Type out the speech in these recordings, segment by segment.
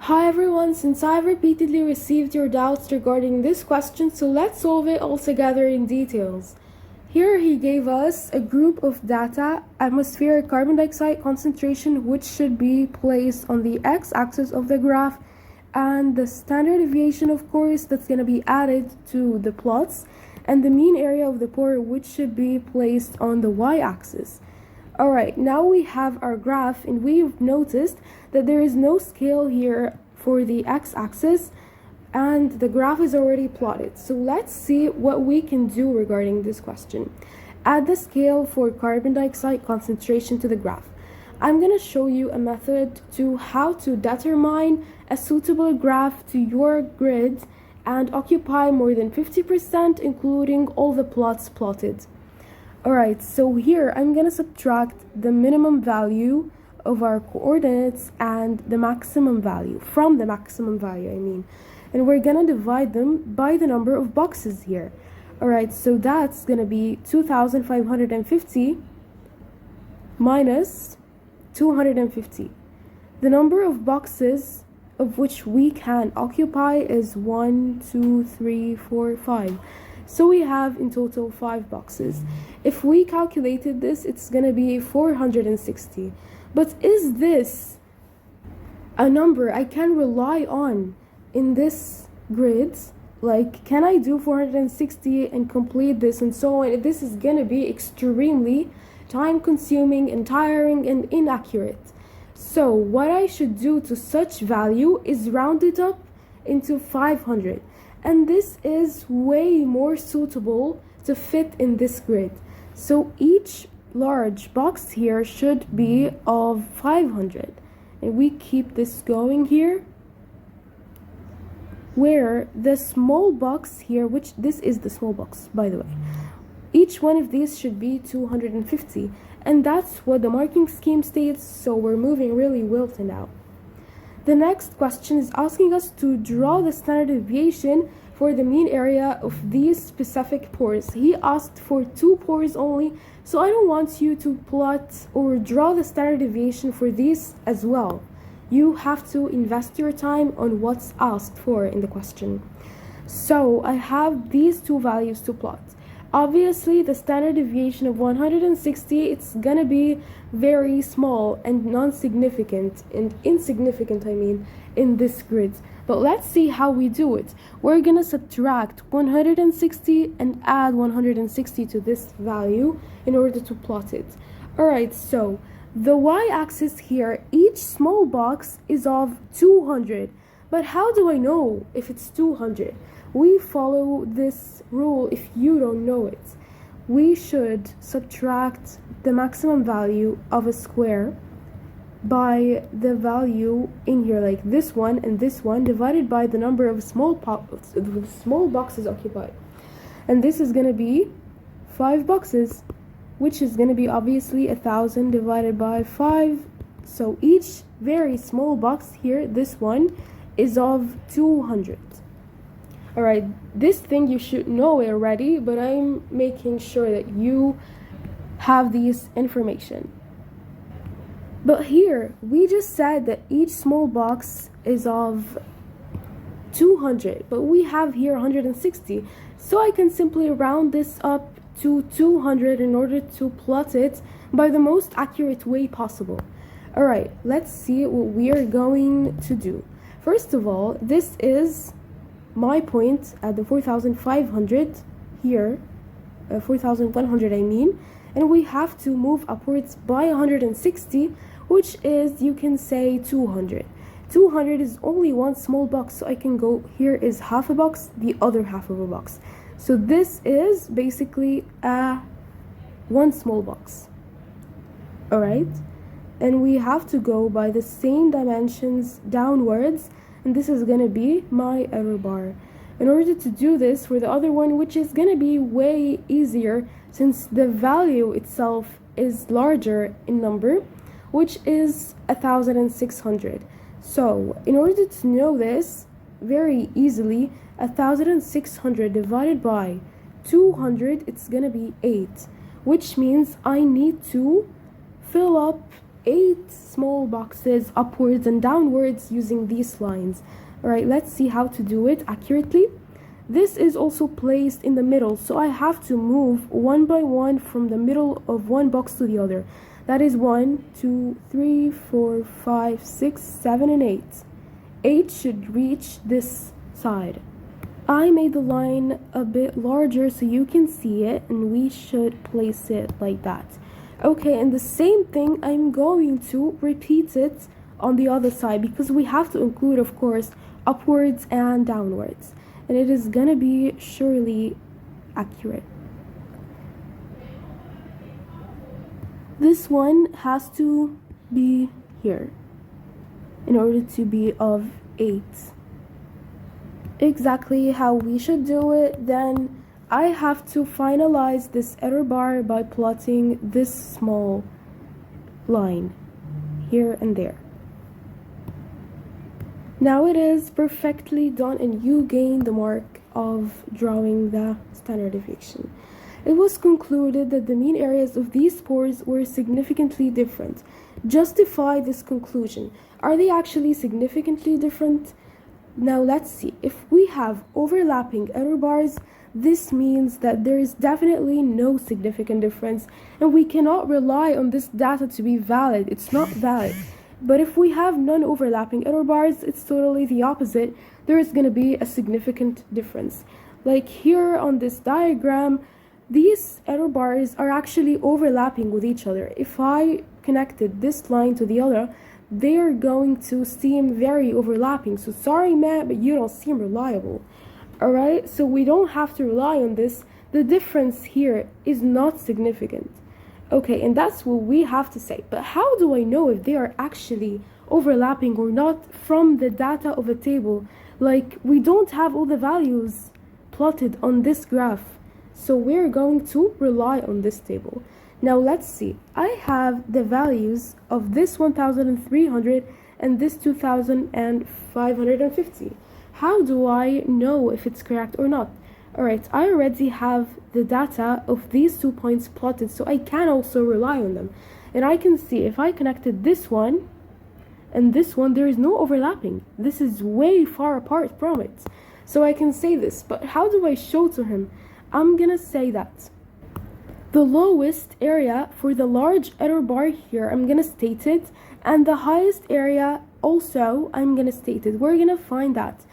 Hi everyone, since I've repeatedly received your doubts regarding this question, so let's solve it all together in details. Here he gave us a group of data, atmospheric carbon dioxide concentration, which should be placed on the x-axis of the graph, and the standard deviation, of course, that's going to be added to the plots, and the mean area of the pore, which should be placed on the y-axis. Alright, now we have our graph, and we've noticed that there is no scale here for the x-axis, and the graph is already plotted. So let's see what we can do regarding this question. Add the scale for carbon dioxide concentration to the graph. I'm going to show you a method to how to determine a suitable graph to your grid and occupy more than 50%, including all the plots plotted. Alright, so here I'm going to subtract the minimum value of our coordinates and the maximum value, from the maximum value and we're going to divide them by the number of boxes here. Alright, so that's going to be 2,550 minus 250. The number of boxes of which we can occupy is 1, 2, 3, 4, 5. So we have in total 5 boxes. If we calculated this, it's going to be 460. But is this a number I can rely on in this grid? Like, can I do 460 and complete this and so on? This is going to be extremely time consuming and tiring and inaccurate. So what I should do to such value is round it up into 500. And this is way more suitable to fit in this grid. So each large box here should be of 500. And we keep this going here, where the small box here, which this is the small box, by the way, each one of these should be 250. And that's what the marking scheme states, so we're moving really well to now. The next question is asking us to draw the standard deviation for the mean area of these specific pores. He asked for 2 pores only, so I don't want you to plot or draw the standard deviation for these as well. You have to invest your time on what's asked for in the question. So I have these 2 values to plot. Obviously, the standard deviation of 160, it's gonna be very small and non-significant and insignificant, in this grid. But let's see how we do it. We're gonna subtract 160 and add 160 to this value in order to plot it. Alright, so the y-axis here, each small box is of 200. But how do I know if it's 200? We follow this rule if you don't know it. We should subtract the maximum value of a square by the value in here, like this one and this one, divided by the number of small boxes occupied. And this is going to be 5 boxes, which is going to be obviously 1,000 divided by 5. So each very small box here, this one, is of 200. Alright, this thing you should know already, but I'm making sure that you have this information. But here, we just said that each small box is of 200, but we have here 160. So I can simply round this up to 200 in order to plot it by the most accurate way possible. Alright, let's see what we are going to do. First of all, this is my point at the 4,500 here, 4,100 and we have to move upwards by 160, which is, you can say, 200. 200 is only one small box, so I can go, here is half a box, the other half of a box. So this is basically one small box. Alright, and we have to go by the same dimensions downwards, and this is going to be my error bar. In order to do this for the other one, which is going to be way easier since the value itself is larger in number, which is 1,600. So in order to know this very easily, 1,600 divided by 200, it's going to be 8, which means I need to fill up 8 small boxes upwards and downwards using these lines. Alright, let's see how to do it accurately. This is also placed in the middle, so I have to move one by one from the middle of one box to the other. That is 1, 2, 3, 4, 5, 6, 7, and 8. 8 should reach this side. I made the line a bit larger so you can see it, and we should place it like that. Okay, and the same thing, I'm going to repeat it on the other side because we have to include, of course, upwards and downwards. And it is gonna be surely accurate. This one has to be here in order to be of 8. Exactly how we should do it. Then I have to finalize this error bar by plotting this small line here and there. Now it is perfectly done and you gain the mark of drawing the standard deviation. It was concluded that the mean areas of these spores were significantly different. Justify this conclusion. Are they actually significantly different? Now let's see. If we have overlapping error bars, this means that there is definitely no significant difference and we cannot rely on this data to be valid. It's not valid. But if we have non-overlapping error bars, it's totally the opposite. There is going to be a significant difference. Like here on this diagram, these error bars are actually overlapping with each other. If I connected this line to the other, they are going to seem very overlapping. So sorry, Matt, but you don't seem reliable. Alright, so we don't have to rely on this. The difference here is not significant. Okay, and that's what we have to say. But how do I know if they are actually overlapping or not from the data of a table? Like, we don't have all the values plotted on this graph. So we're going to rely on this table. Now let's see. I have the values of this 1,300 and this 2,550. How do I know if it's correct or not? Alright, I already have the data of these 2 points plotted, so I can also rely on them. And I can see if I connected this one and this one, there is no overlapping. This is way far apart from it. So I can say this, but how do I show to him? I'm gonna say that the lowest area for the large error bar here, I'm gonna state it, and the highest area also, I'm gonna state it. We're gonna find that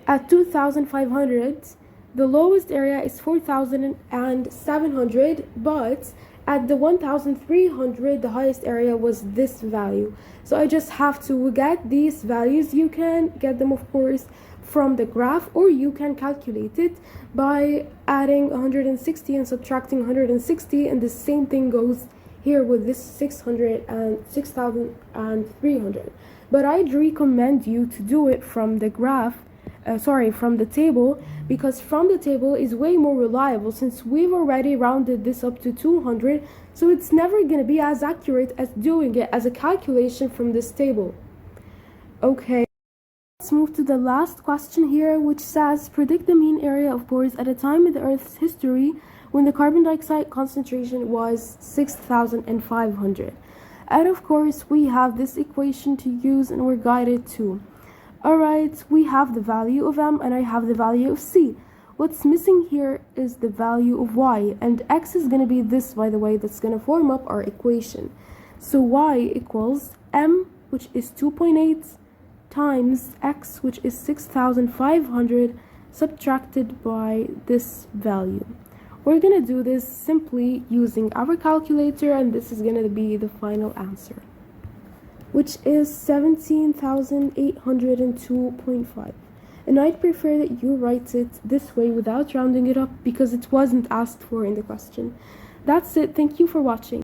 at 2,500, the lowest area is 4,700, but at the 1,300, the highest area was this value. So I just have to get these values. You can get them, of course, from the graph, or you can calculate it by adding 160 and subtracting 160, and the same thing goes here with this 6,300. But I'd recommend you to do it from the graph, from the table, because from the table is way more reliable since we've already rounded this up to 200, so it's never going to be as accurate as doing it as a calculation from this table. Okay, let's move to the last question here, which says predict the mean area of pores at a time in the Earth's history when the carbon dioxide concentration was 6,500. And of course we have this equation to use and we're guided to. Alright, we have the value of M and I have the value of C. What's missing here is the value of Y, and X is going to be this, by the way, that's going to form up our equation. So Y equals M, which is 2.8, times X, which is 6,500, subtracted by this value. We're going to do this simply using our calculator, and this is going to be the final answer, which is 17,802.5. And I'd prefer that you write it this way without rounding it up because it wasn't asked for in the question. That's it. Thank you for watching.